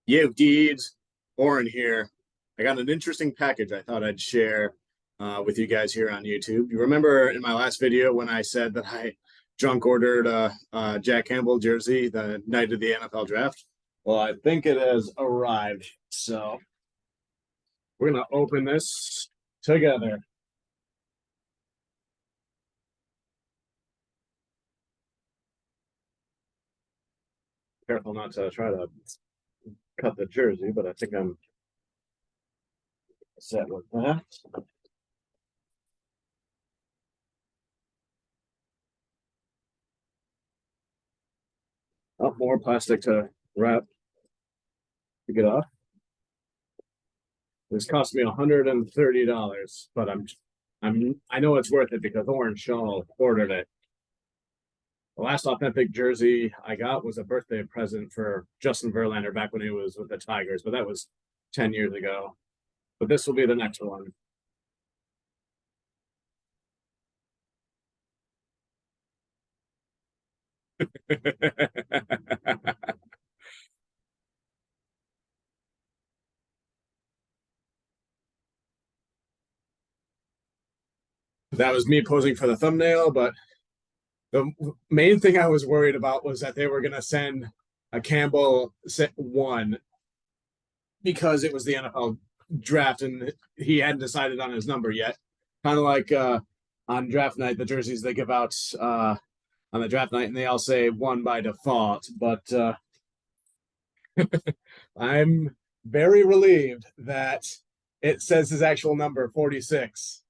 Yo, deeds, Oren here. I got an interesting package I thought I'd share with you guys here on YouTube. You remember in my last video when I said that I junk ordered a Jack Campbell jersey the night of the NFL draft? Well, I think it has arrived. So we're going to open this together. Careful not to try to cut the jersey, but I think I'm set with that. Oh, more plastic to wrap to get off. This cost me $130, but I know it's worth it because Orange Shaw ordered it. The last authentic jersey I got was a birthday present for Justin Verlander back when he was with the Tigers, but that was 10 years ago. But this will be the next one. That was me posing for the thumbnail, but the main thing I was worried about was that they were going to send a Campbell one because it was the NFL draft and he hadn't decided on his number yet. Kind of like on draft night, the jerseys they give out on the draft night, and they all say one by default. But I'm very relieved that it says his actual number, 46.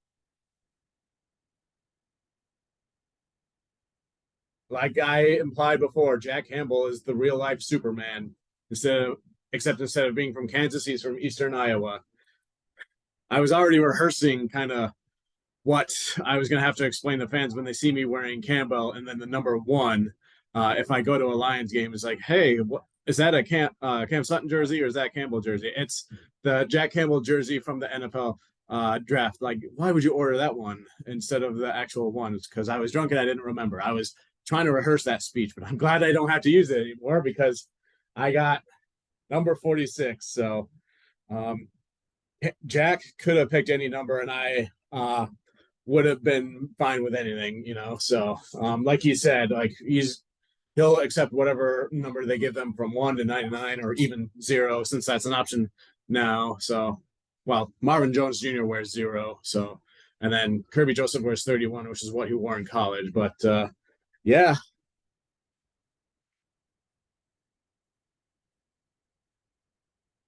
Like I implied before, Jack Campbell is the real life Superman. Except instead of being from Kansas, he's from Eastern Iowa. I was already rehearsing kind of what I was going to have to explain to fans when they see me wearing Campbell and then the number one. If I go to a Lions game, it's like, hey, what is that a Cam Sutton jersey or is that Campbell jersey? It's the Jack Campbell jersey from the NFL draft. Like, why would you order that one instead of the actual one? It's because I was drunk and I didn't remember. I was trying to rehearse that speech, but I'm glad I don't have to use it anymore because I got number 46. So Jack could have picked any number and I would have been fine with anything, you know. So like you said, like he'll accept whatever number they give them from 1 to 99 or even 0 since that's an option now. So well, Marvin Jones Jr. wears 0, so and then Kirby Joseph wears 31, which is what he wore in college. But yeah,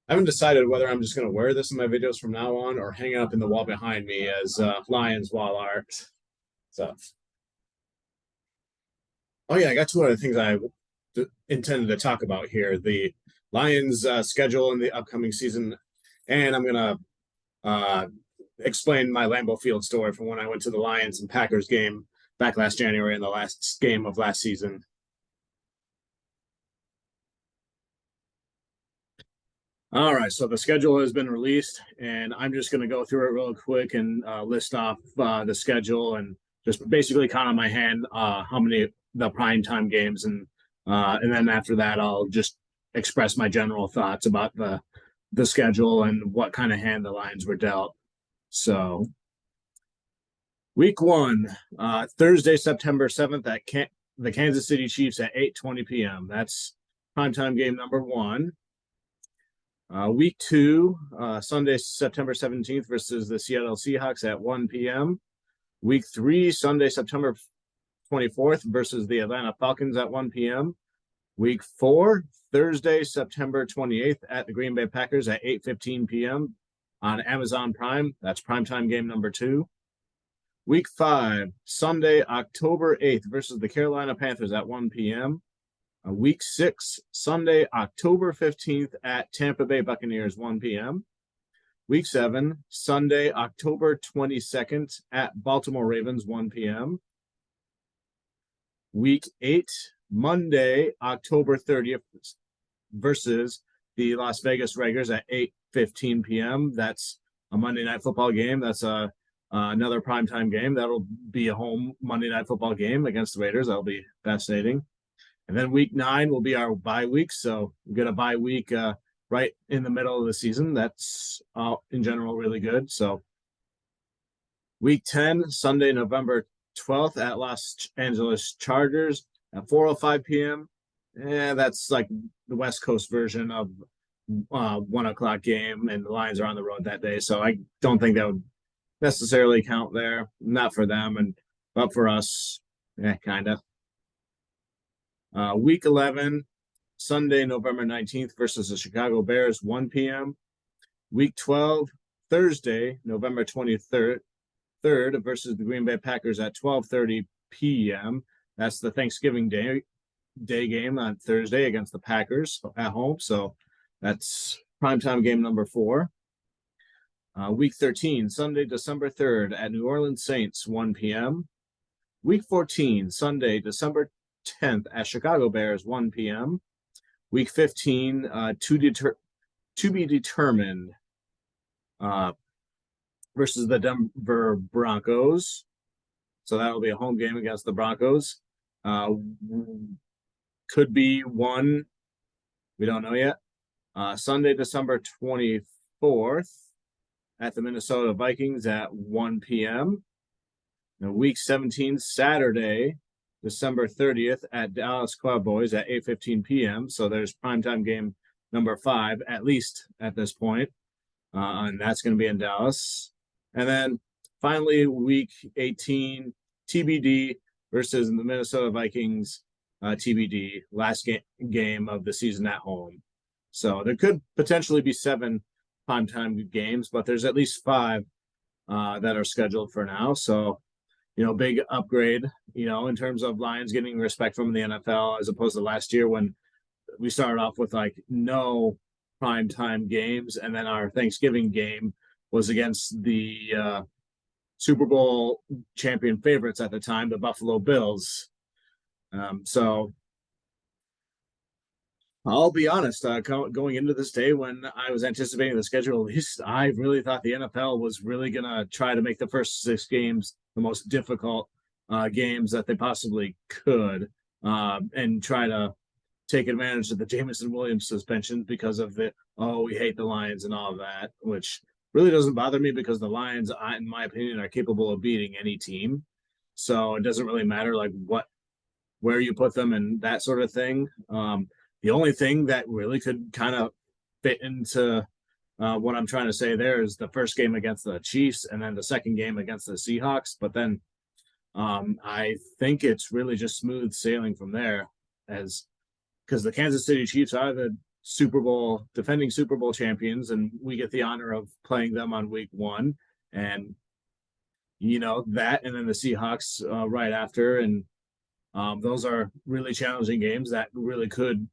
I haven't decided whether I'm just going to wear this in my videos from now on or hang it up in the wall behind me as Lions wall art. So, oh yeah, I got two other things I intended to talk about here: the Lions schedule in the upcoming season, and I'm gonna uh, explain my Lambeau Field story from when I went to the Lions and Packers game back last January in the last game of last season. All right, so the schedule has been released, and I'm just going to go through it real quick and list off the schedule and just basically count on my hand how many the prime time games, and then after that, I'll just express my general thoughts about the schedule and what kind of hand the Lions were dealt. So, week one, Thursday, September 7th at the Kansas City Chiefs at 8:20 p.m. That's primetime game number one. Week two, Sunday, September 17th versus the Seattle Seahawks at 1 p.m. Week three, Sunday, September 24th versus the Atlanta Falcons at 1 p.m. Week four, Thursday, September 28th at the Green Bay Packers at 8:15 p.m. on Amazon Prime. That's primetime game number two. Week five, Sunday, October 8th versus the Carolina Panthers at 1 p.m. Week six, Sunday, October 15th at Tampa Bay Buccaneers, 1 p.m. Week seven, Sunday, October 22nd at Baltimore Ravens, 1 p.m. Week eight, Monday, October 30th versus the Las Vegas Raiders at 8:15 p.m. That's a Monday Night Football game. That's another primetime game. That'll be a home Monday Night Football game against the Raiders. That'll be fascinating. And then week nine will be our bye week. So we get a bye week right in the middle of the season. That's in general really good. So week 10, Sunday, November 12th at Los Angeles Chargers at 4:05 p.m. Yeah, that's like the West Coast version of 1 o'clock game, and the Lions are on the road that day. So I don't think that would necessarily count there. Not for them, and but for us, yeah, kind of. Week 11, Sunday, November 19th versus the Chicago Bears, 1 p.m. Week 12, Thursday, November 23rd versus the Green Bay Packers at 12:30 p.m. That's the Thanksgiving Day game on Thursday against the Packers at home. So that's primetime game number 4. Week 13, Sunday, December 3rd at New Orleans Saints, 1 p.m. Week 14, Sunday, December 10th at Chicago Bears, 1 p.m. Week 15, to be determined versus the Denver Broncos. So that'll be a home game against the Broncos. Could be one. We don't know yet. Sunday, December 24th at the Minnesota Vikings at 1 p.m. Now, week 17, Saturday, December 30th at Dallas Cowboys at 8:15 p.m. So there's primetime game number 5, at least at this point. And that's going to be in Dallas. And then finally, week 18, TBD versus the Minnesota Vikings, TBD, last game of the season at home. So there could potentially be 7 primetime games, but there's at least 5 that are scheduled for now. So, big upgrade, in terms of Lions getting respect from the NFL as opposed to last year when we started off with like no primetime games. And then our Thanksgiving game was against the Super Bowl champion favorites at the time, the Buffalo Bills. So I'll be honest, going into this day when I was anticipating the schedule, at least I really thought the NFL was really going to try to make the first 6 games the most difficult games that they possibly could, and try to take advantage of the Jameson Williams suspension because of we hate the Lions and all of that, which really doesn't bother me because the Lions, in my opinion, are capable of beating any team. So it doesn't really matter like where you put them and that sort of thing. The only thing that really could kind of fit into what I'm trying to say there is the first game against the Chiefs and then the second game against the Seahawks. But then I think it's really just smooth sailing from there, because the Kansas City Chiefs are the defending Super Bowl champions, and we get the honor of playing them on week 1. And, that, and then the Seahawks right after. And those are really challenging games that really could,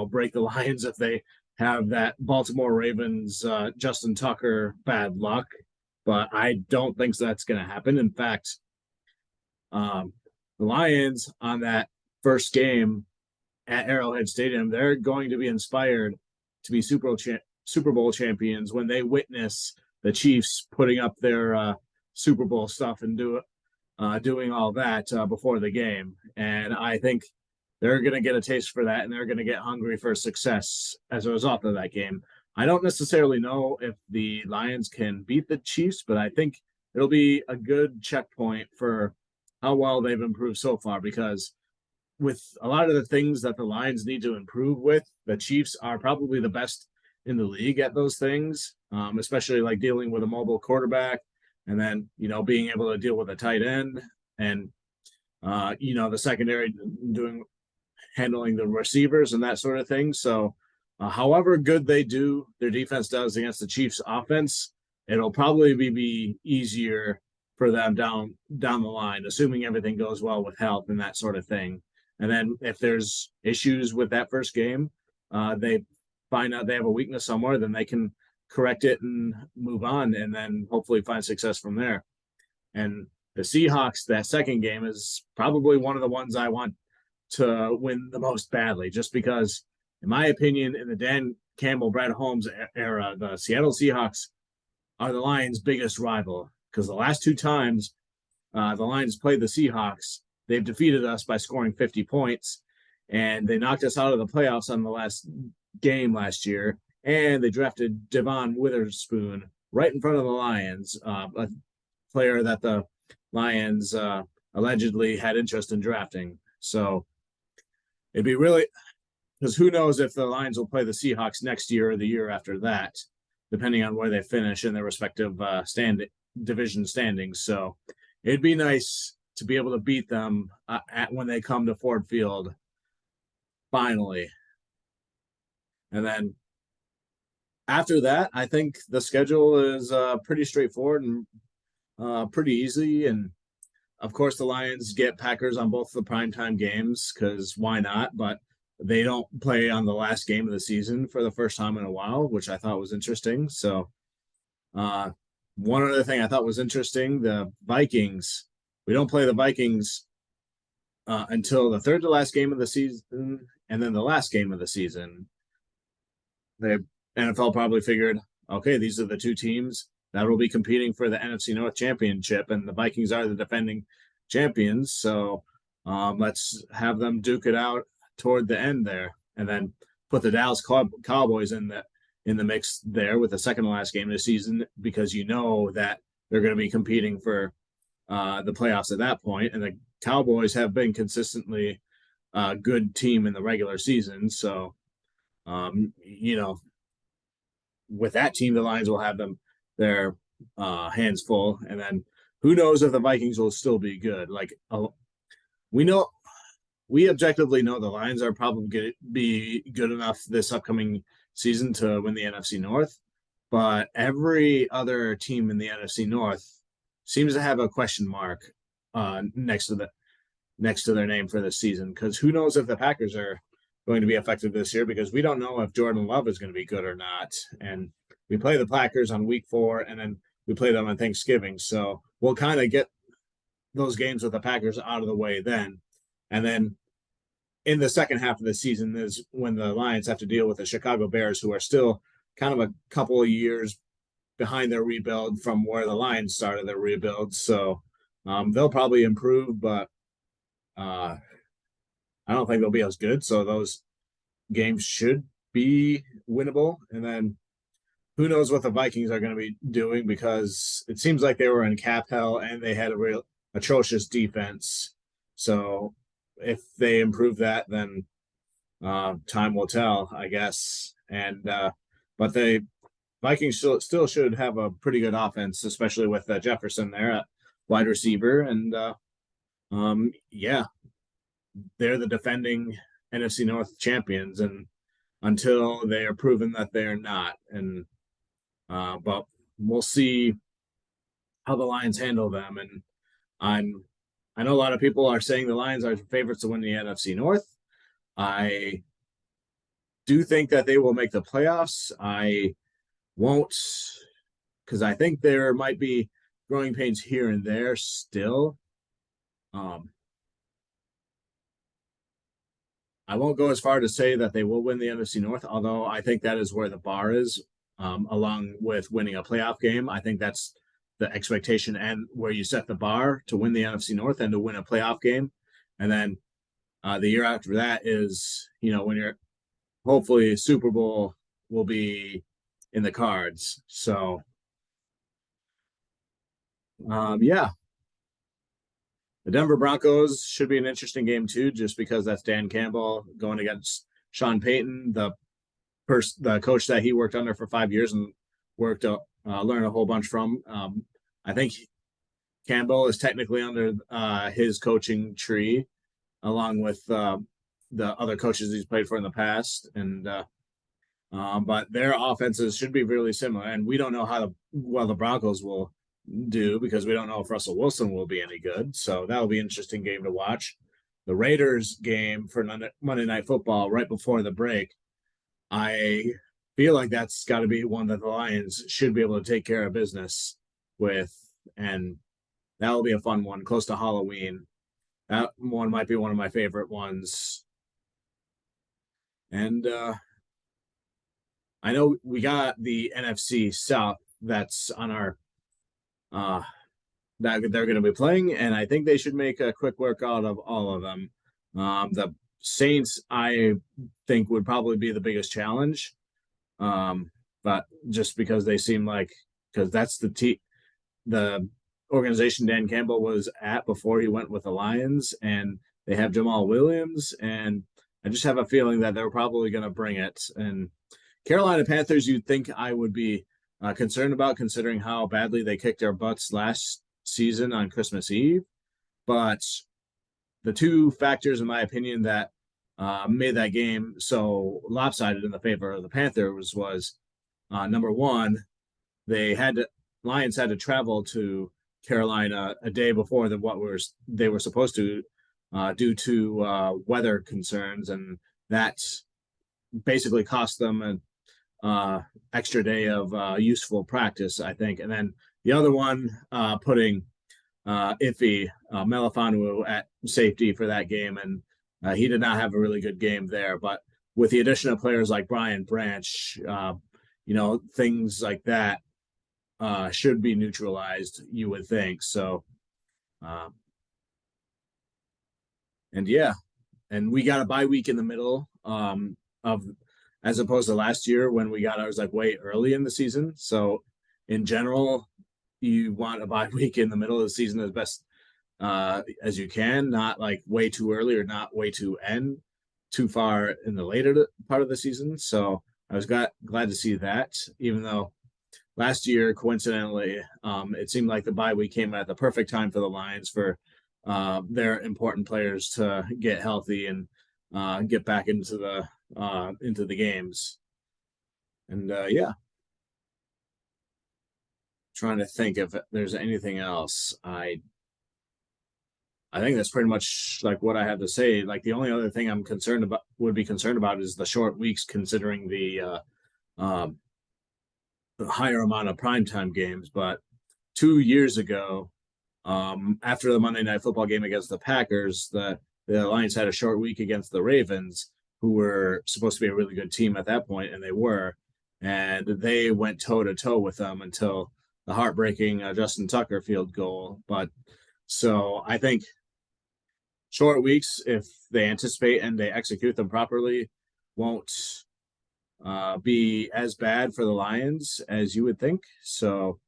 break the Lions if they have that Baltimore Ravens, Justin Tucker bad luck. But I don't think that's going to happen. In fact, the Lions on that first game at Arrowhead Stadium, they're going to be inspired to be Super Bowl champions when they witness the Chiefs putting up their Super Bowl stuff and doing all that before the game. And I think they're going to get a taste for that, and they're going to get hungry for success as a result of that game. I don't necessarily know if the Lions can beat the Chiefs, but I think it'll be a good checkpoint for how well they've improved so far, because with a lot of the things that the Lions need to improve with, the Chiefs are probably the best in the league at those things, especially like dealing with a mobile quarterback, and then, being able to deal with a tight end, and, the secondary handling the receivers and that sort of thing. So however good their defense does against the Chiefs offense, it'll probably be easier for them down the line, assuming everything goes well with health and that sort of thing. And then if there's issues with that first game, they find out they have a weakness somewhere, then they can correct it and move on, and then hopefully find success from there. And the Seahawks, that second game, is probably one of the ones I want to win the most badly, just because, in my opinion, in the Dan Campbell, Brad Holmes era, the Seattle Seahawks are the Lions' biggest rival, because the last 2 times the Lions played the Seahawks, they've defeated us by scoring 50 points, and they knocked us out of the playoffs on the last game last year. and they drafted Devon Witherspoon right in front of the Lions, a player that the Lions allegedly had interest in drafting. So it'd be really, because who knows if the Lions will play the Seahawks next year or the year after that, depending on where they finish in their respective division standings. So it'd be nice to be able to beat them when they come to Ford Field finally. And then after that, I think the schedule is pretty straightforward and pretty easy. And of course, the Lions get Packers on both the primetime games because why not? But they don't play on the last game of the season for the first time in a while, which I thought was interesting. So, one other thing I thought was interesting, the Vikings, we don't play the Vikings until the third to last game of the season and then the last game of the season. The NFL probably figured, okay, these are the two teams that will be competing for the NFC North Championship, and the Vikings are the defending champions. So let's have them duke it out toward the end there, and then put the Dallas Cowboys in the mix there with the second to last game of the season, because you know that they're going to be competing for the playoffs at that point. And the Cowboys have been consistently a good team in the regular season. So, with that team, the Lions will have their hands full. And then who knows if the Vikings will still be good. Like, we objectively know the Lions are probably going to be good enough this upcoming season to win the NFC North. But every other team in the NFC North seems to have a question mark next to their name for this season. Because who knows if the Packers are going to be effective this year, because we don't know if Jordan Love is going to be good or not. And we play the Packers on week 4, and then we play them on Thanksgiving. So we'll kind of get those games with the Packers out of the way then. And then in the second half of the season is when the Lions have to deal with the Chicago Bears, who are still kind of a couple of years behind their rebuild from where the Lions started their rebuild. So they'll probably improve, but I don't think they'll be as good. So those games should be winnable. And then who knows what the Vikings are going to be doing, because it seems like they were in cap hell and they had a real atrocious defense. So if they improve that, then time will tell, I guess. And but the Vikings still should have a pretty good offense, especially with Jefferson there at wide receiver. And yeah, they're the defending NFC North champions, and until they are proven that they are not. And but we'll see how the Lions handle them. And I know a lot of people are saying the Lions are favorites to win the NFC North. I do think that they will make the playoffs. I won't, because I think there might be growing pains here and there still. I won't go as far to say that they will win the NFC North, although I think that is where the bar is, along with winning a playoff game. I think that's the expectation and where you set the bar to win the NFC North and to win a playoff game. And then the year after that is, when you're hopefully Super Bowl will be in the cards. So, yeah. The Denver Broncos should be an interesting game too, just because that's Dan Campbell going against Sean Payton, the coach that he worked under for 5 years and learned a whole bunch from. I think Campbell is technically under his coaching tree, along with the other coaches he's played for in the past. And but their offenses should be really similar. And we don't know how well the Broncos will do, because we don't know if Russell Wilson will be any good. So that'll be an interesting game to watch. The Raiders game for Monday Night Football right before the break, I feel like that's got to be one that the Lions should be able to take care of business with, and that will be a fun one close to Halloween. That one might be one of my favorite ones. And I know we got the NFC South that's on our that they're going to be playing, and I think they should make a quick workout of all of them. The Saints, I think, would probably be the biggest challenge. But just because they seem like because that's the organization Dan Campbell was at before he went with the Lions, and they have Jamal Williams, and I just have a feeling that they're probably going to bring it. And Carolina Panthers, you'd think I would be concerned about, considering how badly they kicked our butts last season on Christmas Eve. But the two factors, in my opinion, that made that game so lopsided in the favor of the Panthers was number one, Lions had to travel to Carolina a day before they were supposed to due to weather concerns, and that basically cost them an extra day of useful practice, I think. And then the other one, putting Iffy Melifonwu at safety for that game, and he did not have a really good game there. But with the addition of players like Brian Branch, things like that should be neutralized, you would think. So, and yeah, and we got a bye week in the middle of, as opposed to last year when we got ours like way early in the season. So, in general, you want a bye week in the middle of the season as best as you can, not like way too early or not way too far in the later part of the season. So I was glad to see that, even though last year, coincidentally, it seemed like the bye week came at the perfect time for the Lions for their important players to get healthy and get back into the games. And yeah, trying to think if there's anything else. I think that's pretty much like what I have to say. Like the only other thing would be concerned about is the short weeks, considering the higher amount of primetime games. But 2 years ago, after the Monday Night Football game against the Packers, the Lions had a short week against the Ravens, who were supposed to be a really good team at that point, and they were. And they went toe-to-toe with them until the heartbreaking Justin Tucker field goal. But so I think short weeks, if they anticipate and they execute them properly, won't be as bad for the Lions as you would think. So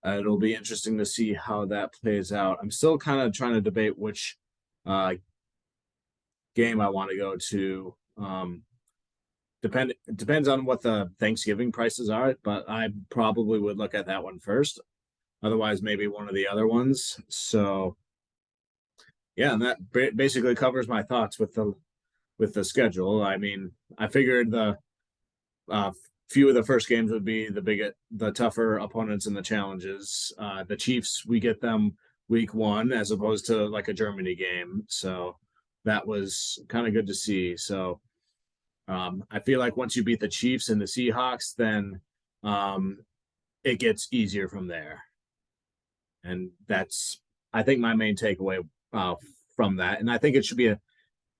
it'll be interesting to see how that plays out. I'm still kind of trying to debate which game I want to go to. Depends on what the Thanksgiving prices are, but I probably would look at that one first. Otherwise, maybe one of the other ones. So yeah, and that basically covers my thoughts with the schedule. I mean, I figured the few of the first games would be the tougher opponents in the challenges. The Chiefs, we get them week 1 as opposed to like a Germany game. So that was kind of good to see. So I feel like once you beat the Chiefs and the Seahawks, then it gets easier from there. And that's, I think, my main takeaway from that. And I think it should be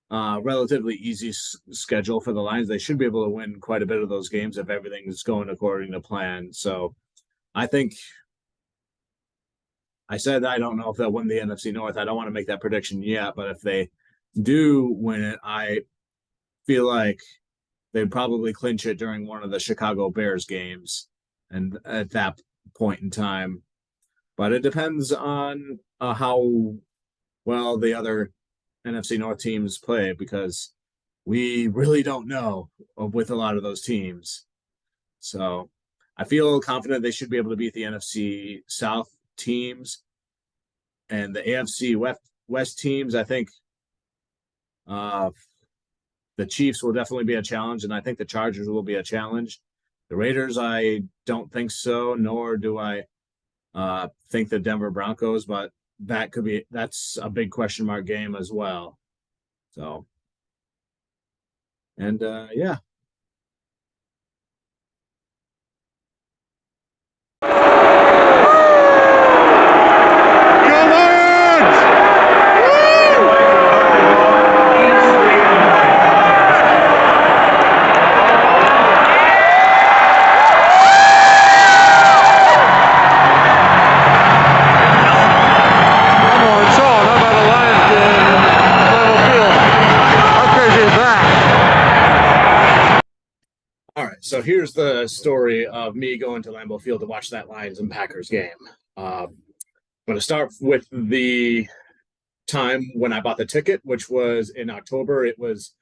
a relatively easy schedule for the Lions. They should be able to win quite a bit of those games if everything is going according to plan. So I think I said I don't know if they'll win the NFC North. I don't want to make that prediction yet, but if they do win it, I feel like they'd probably clinch it during one of the Chicago Bears games, and at that point in time. But it depends on how well the other NFC North teams play, because we really don't know with a lot of those teams. So I feel confident they should be able to beat the NFC South teams and the AFC West teams. I think the Chiefs will definitely be a challenge, and I think the Chargers will be a challenge. The Raiders, I don't think so, nor do I think the Denver Broncos, but that's a big question mark game as well. So, and yeah. So here's the story of me going to Lambeau Field to watch that Lions and Packers game. I'm going to start with the time when I bought the ticket, which was in October. It was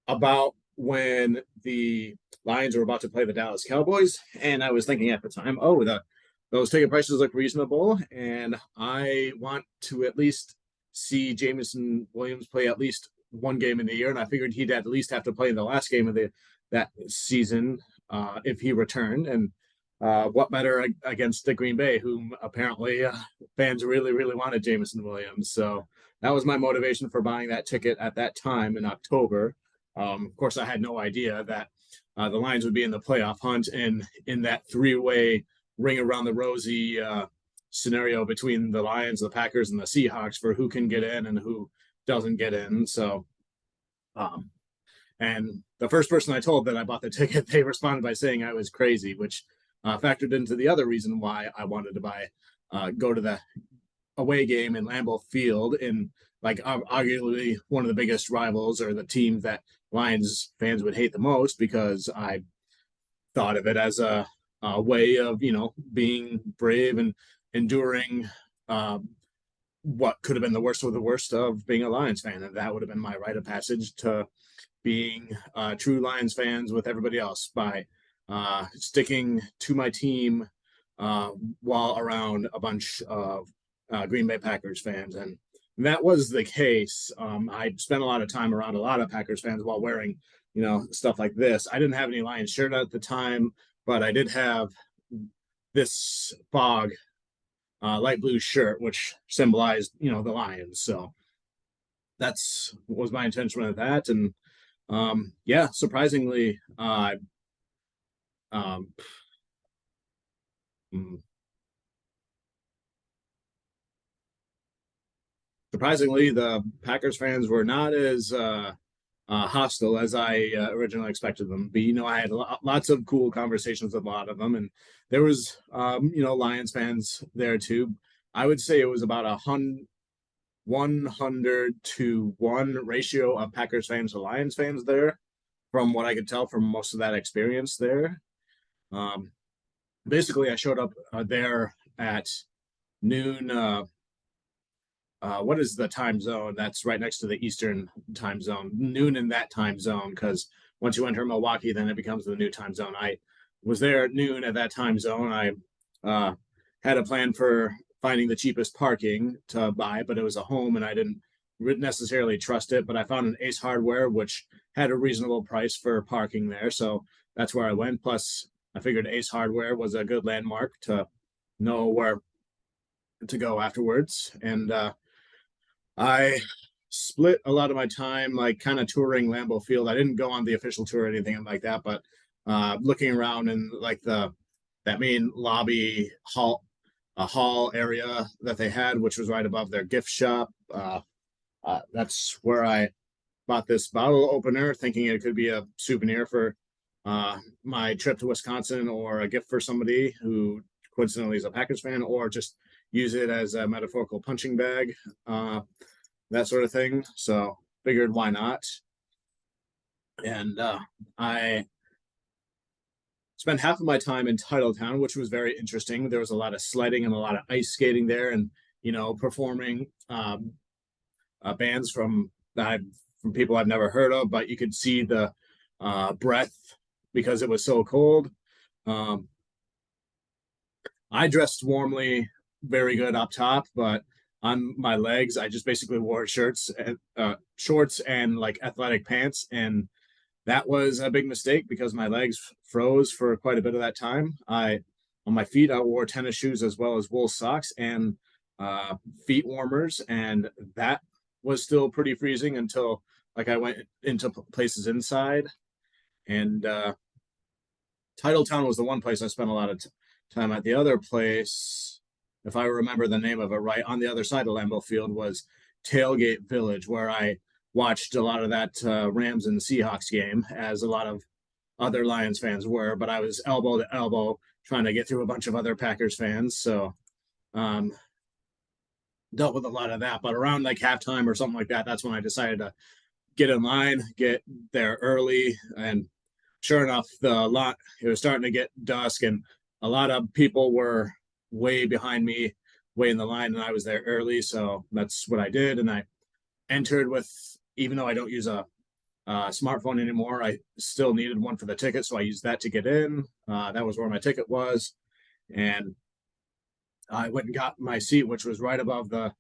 about when the Lions were about to play the Dallas Cowboys, and I was thinking at the time, oh, those ticket prices look reasonable, and I want to at least see Jameson Williams play at least one game in the year, and I figured he'd at least have to play in the last game of that season if he returned. And what better against the Green Bay, whom apparently fans really, really wanted Jameson Williams. So that was my motivation for buying that ticket at that time in October. Of course, I had no idea that the Lions would be in the playoff hunt and in that three-way ring around the rosy scenario between the Lions, the Packers, and the Seahawks for who can get in and who doesn't get in. So, and the first person I told that I bought the ticket, they responded by saying I was crazy, which factored into the other reason why I wanted to go to the away game in Lambeau Field in like arguably one of the biggest rivals or the team that Lions fans would hate the most, because I thought of it as a way of, being brave and enduring what could have been the worst of the worst of being a Lions fan. And that would have been my rite of passage to being true Lions fans with everybody else by sticking to my team while around a bunch of Green Bay Packers fans. And that was the case. I spent a lot of time around a lot of Packers fans while wearing, stuff like this. I didn't have any Lions shirt at the time, but I did have this fog light blue shirt, which symbolized, the Lions. So that's was my intention with that. And yeah, surprisingly, um, surprisingly, the Packers fans were not as hostile as I originally expected them to be. I had lots of cool conversations with a lot of them, and there was, Lions fans there too. I would say it was about 100-to-1 ratio of Packers fans to Lions fans there, from what I could tell from most of that experience there. Basically, I showed up there at noon. What is the time zone that's right next to the Eastern time zone? Noon in that time zone, because once you enter Milwaukee, then it becomes the new time zone. I was there at noon at that time zone. I had a plan for finding the cheapest parking to buy, but it was a home and I didn't necessarily trust it. But I found an Ace Hardware, which had a reasonable price for parking there. So that's where I went. Plus, I figured Ace Hardware was a good landmark to know where to go afterwards. And I split a lot of my time like kind of touring Lambeau Field. I didn't go on the official tour or anything like that, but looking around in like that main lobby hall area that they had, which was right above their gift shop. That's where I bought this bottle opener, thinking it could be a souvenir for my trip to Wisconsin, or a gift for somebody who coincidentally is a Packers fan, or just use it as a metaphorical punching bag, that sort of thing. So figured why not. And I spent half of my time in Titletown, which was very interesting. There was a lot of sledding and a lot of ice skating there, and performing bands from people I've never heard of, but you could see the breath because it was so cold. I dressed warmly, very good up top, but on my legs, I just basically wore shorts and like athletic pants, and that was a big mistake because my legs froze for quite a bit of that time. On my feet, I wore tennis shoes as well as wool socks and feet warmers, and that was still pretty freezing until like I went into places inside. And Titletown was the one place I spent a lot of time at. The other place, if I remember the name of it right, on the other side of Lambeau Field was Tailgate Village, where I watched a lot of that Rams and Seahawks game, as a lot of other Lions fans were, but I was elbow to elbow trying to get through a bunch of other Packers fans. So dealt with a lot of that. But around like halftime or something like that, that's when I decided to get in line, get there early, and sure enough, the lot it was starting to get dusk, and a lot of people were way behind me, way in the line, and I was there early, so that's what I did. And I entered with, even though I don't use a smartphone anymore, I still needed one for the ticket, so I used that to get in. That was where my ticket was, and I went and got my seat, which was right above the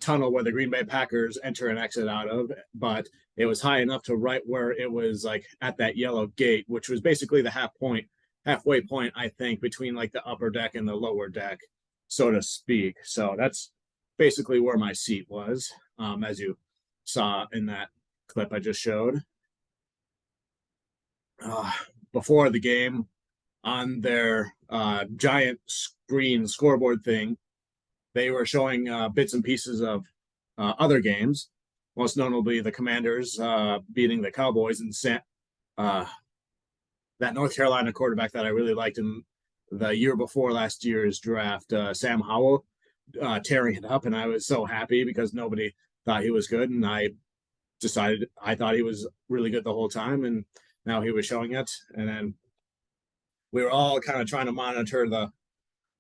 tunnel where the Green Bay Packers enter and exit out of, but it was high enough to right where it was like at that yellow gate, which was basically the halfway point, I think, between like the upper deck and the lower deck, so to speak. So that's basically where my seat was, as you saw in that clip I just showed. Uh, Before the game, on their giant screen scoreboard thing, they were showing bits and pieces of other games, most notably the Commanders beating the Cowboys, and uh, that North Carolina quarterback that I really liked in the year before last year's draft, Sam Howell, tearing it up. And I was so happy because nobody thought he was good. And I thought he was really good the whole time. And now he was showing it. And then we were all kind of trying to monitor the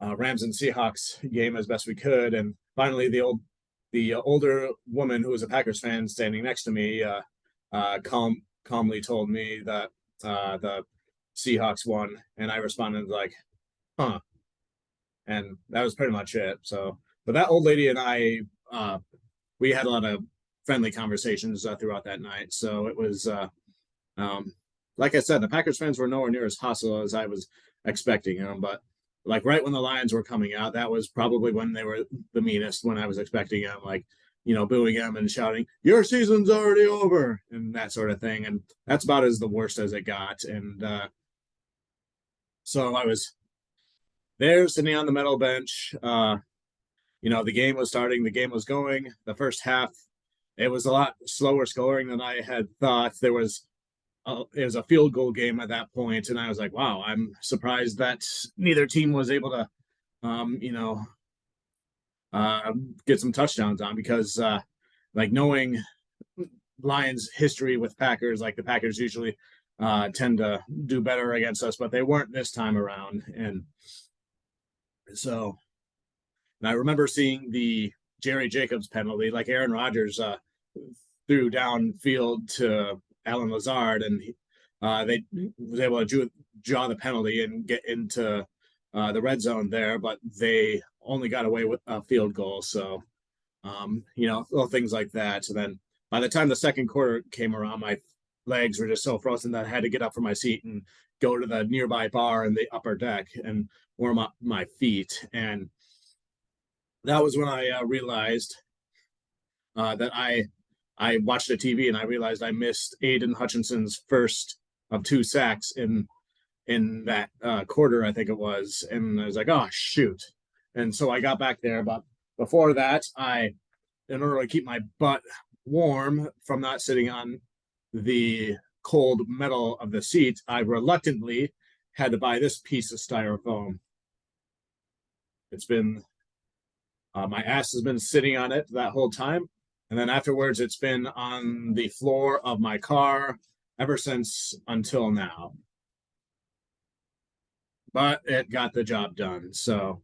Rams and Seahawks game as best we could. And finally, the older woman who was a Packers fan standing next to me calmly told me that the Seahawks won, and I responded like, "Huh," and that was pretty much it. So, but that old lady and I, we had a lot of friendly conversations throughout that night. So it was, um, like I said, the Packers fans were nowhere near as hostile as I was expecting them, but like right when the Lions were coming out, that was probably when they were the meanest, when I was expecting them, like, booing them and shouting, "Your season's already over," and that sort of thing. And that's about as the worst as it got. And so I was there sitting on the metal bench. The game was starting, the game was going. The first half, it was a lot slower scoring than I had thought. It was a field goal game at that point, and I was like, wow, I'm surprised that neither team was able to, um, you know, get some touchdowns on, because, like, knowing Lions history with Packers, like the Packers usually tend to do better against us, but they weren't this time around. And so, and I remember seeing the Jerry Jacobs penalty, like Aaron Rodgers threw downfield to Alan Lazard, and they was able to draw the penalty and get into the red zone there, but they only got away with a field goal. So, little things like that. And then by the time the second quarter came around, my legs were just so frozen that I had to get up from my seat and go to the nearby bar in the upper deck and warm up my feet. And that was when I realized that I watched the TV and I realized I missed Aiden Hutchinson's first of two sacks in that quarter, I think it was. And I was like, oh shoot. And so I got back there, but before that, in order to keep my butt warm from not sitting on the cold metal of the seat, I reluctantly had to buy this piece of styrofoam. It's been my ass has been sitting on it that whole time. And then afterwards, it's been on the floor of my car ever since until now. But it got the job done. So,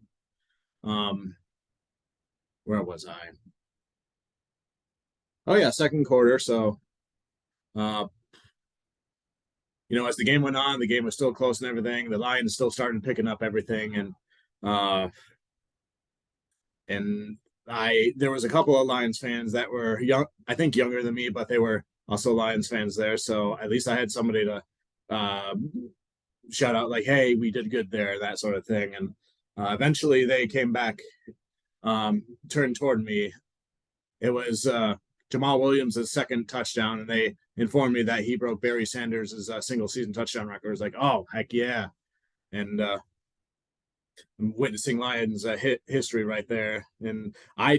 where was I? Oh, yeah, second quarter. So, as the game went on, the game was still close and everything. The Lions still started picking up everything. And there was a couple of Lions fans that were young, I think younger than me, but they were also Lions fans there. So at least I had somebody to uh, shout out like, "Hey, we did good there," that sort of thing. And eventually they came back, turned toward me. It was Jamal Williams' second touchdown, and they informed me that he broke Barry Sanders' single season touchdown record. I was like, oh, heck yeah. And witnessing Lions history right there. And I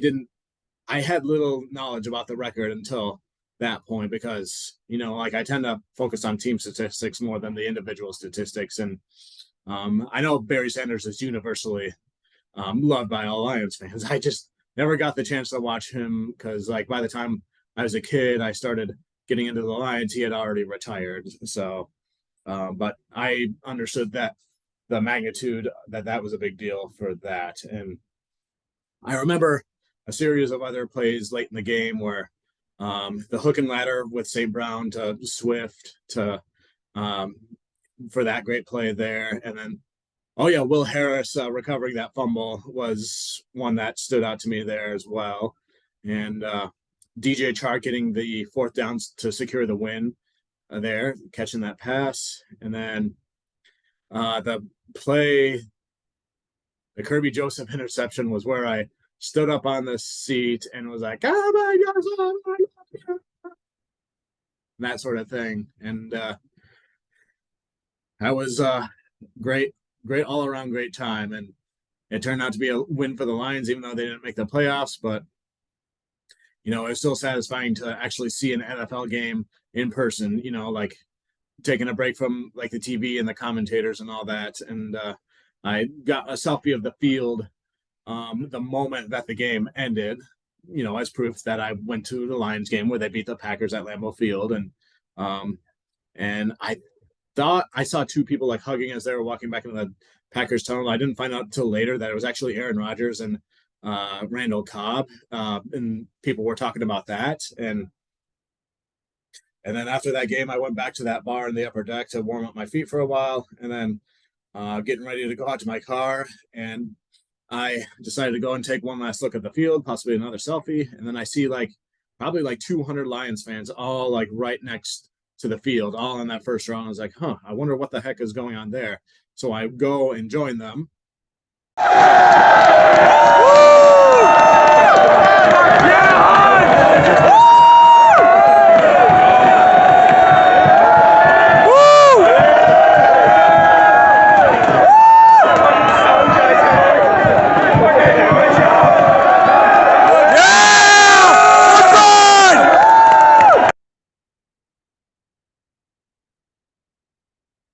had little knowledge about the record until that point, because, like, I tend to focus on team statistics more than the individual statistics. And I know Barry Sanders is universally loved by all Lions fans. I just never got the chance to watch him because, like, by the time I was a kid, I started getting into the Lions. He had already retired. So, But I understood that the magnitude that was a big deal for that. And I remember a series of other plays late in the game where the hook and ladder with St. Brown to Swift to um, for that great play there. And then, oh yeah, Will Harris recovering that fumble was one that stood out to me there as well. And DJ Chark getting the fourth downs to secure the win there, catching that pass. And then the play, the Kirby Joseph interception was where I stood up on the seat and was like, oh my gosh, oh my gosh, that sort of thing. And that was great, great all around great time. And it turned out to be a win for the Lions, even though they didn't make the playoffs. But you know, it's still satisfying to actually see an NFL game in person. You know, like taking a break from like the TV and the commentators and all that. And I got a selfie of the field the moment that the game ended. You know, as proof that I went to the Lions game where they beat the Packers at Lambeau Field, um, and I thought I saw two people like hugging as they were walking back into the Packers tunnel. I didn't find out until later that it was actually Aaron Rodgers and Randall Cobb, and people were talking about that. And then after that game, I went back to that bar in the upper deck to warm up my feet for a while, and then getting ready to go out to my car. And I decided to go and take one last look at the field, possibly another selfie. And then I see like probably like 200 Lions fans all like right next to the field, all in that first row. And I was like, huh, I wonder what the heck is going on there. So I go and join them.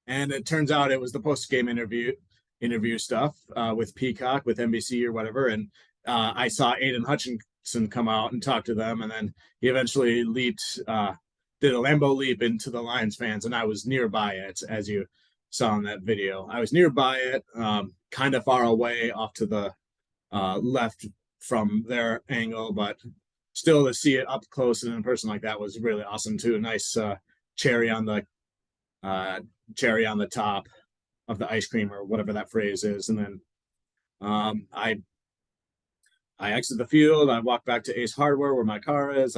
And it turns out it was the post game interview stuff with Peacock, with NBC or whatever. And I saw Aiden Hutchinson come out and talk to them, and then he eventually did a Lambeau leap into the Lions fans, and I was nearby it, as you saw in that video. I was nearby it, kind of far away off to the left from their angle, but still to see it up close and in person like that was really awesome too. A nice cherry on the uh, cherry on the top of the ice cream or whatever that phrase is. And then I exit the field. I walk back to Ace Hardware where my car is.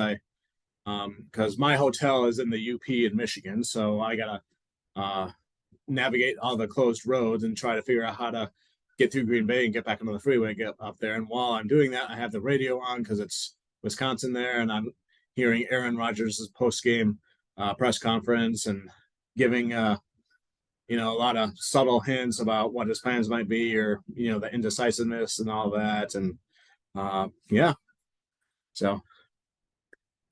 Because my hotel is in the UP in Michigan, so I gotta navigate all the closed roads and try to figure out how to get through Green Bay and get back onto the freeway and get up there. And while I'm doing that, I have the radio on because it's Wisconsin there, and I'm hearing Aaron Rodgers' post game press conference and giving a lot of subtle hints about what his plans might be, or the indecisiveness and all that. And yeah, so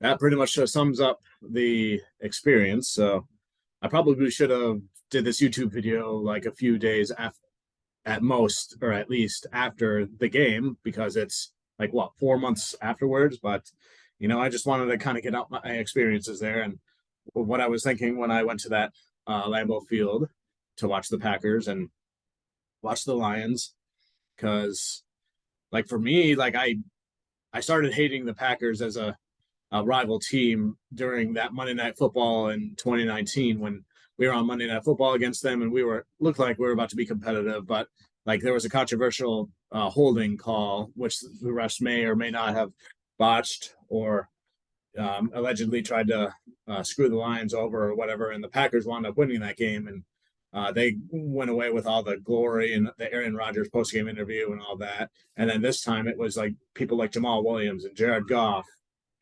that pretty much sums up the experience. So I probably should have did this YouTube video like a few days after, at most, or at least after the game, because it's like 4 months afterwards. But I just wanted to kind of get out my experiences there and what I was thinking when I went to that Lambeau Field to watch the Packers and watch the Lions. Because like for me, like I started hating the Packers as a rival team during that Monday Night Football in 2019 when we were on Monday Night Football against them, and looked like we were about to be competitive, but like there was a controversial holding call, which the refs may or may not have botched, or allegedly tried to screw the Lions over or whatever, and the Packers wound up winning that game, and they went away with all the glory and the Aaron Rodgers post-game interview and all that. And then this time it was like people like Jamal Williams and Jared Goff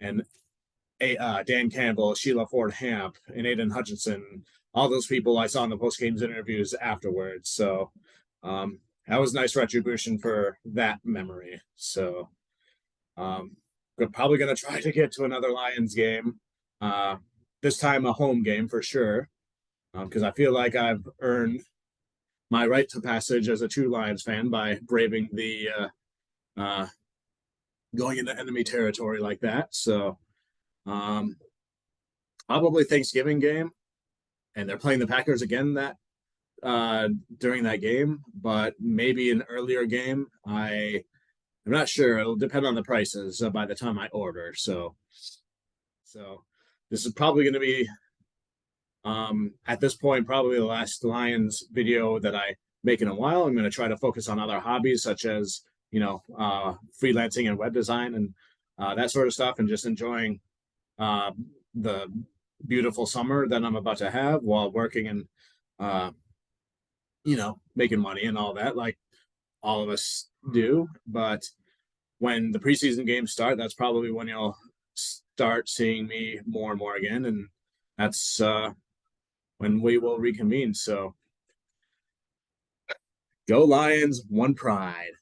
and Dan Campbell, Sheila Ford Hamp, and Aiden Hutchinson. All those people I saw in the post-game interviews afterwards. So that was nice retribution for that memory. So we're probably going to try to get to another Lions game. This time a home game for sure, because I feel like I've earned my right to passage as a true Lions fan by braving the going into enemy territory like that. So probably Thanksgiving game. and they're playing the Packers again that during that game, but maybe an earlier game. I'm not sure. It'll depend on the prices by the time I order. So this is probably going to be at this point probably the last Lions video that I make in a while. I'm going to try to focus on other hobbies such as freelancing and web design and that sort of stuff, and just enjoying uh, the beautiful summer that I'm about to have while working and uh, making money and all that, like all of us do. But when the preseason games start, that's probably when you'll start seeing me more and more again, and that's when we will reconvene. So go Lions, one pride.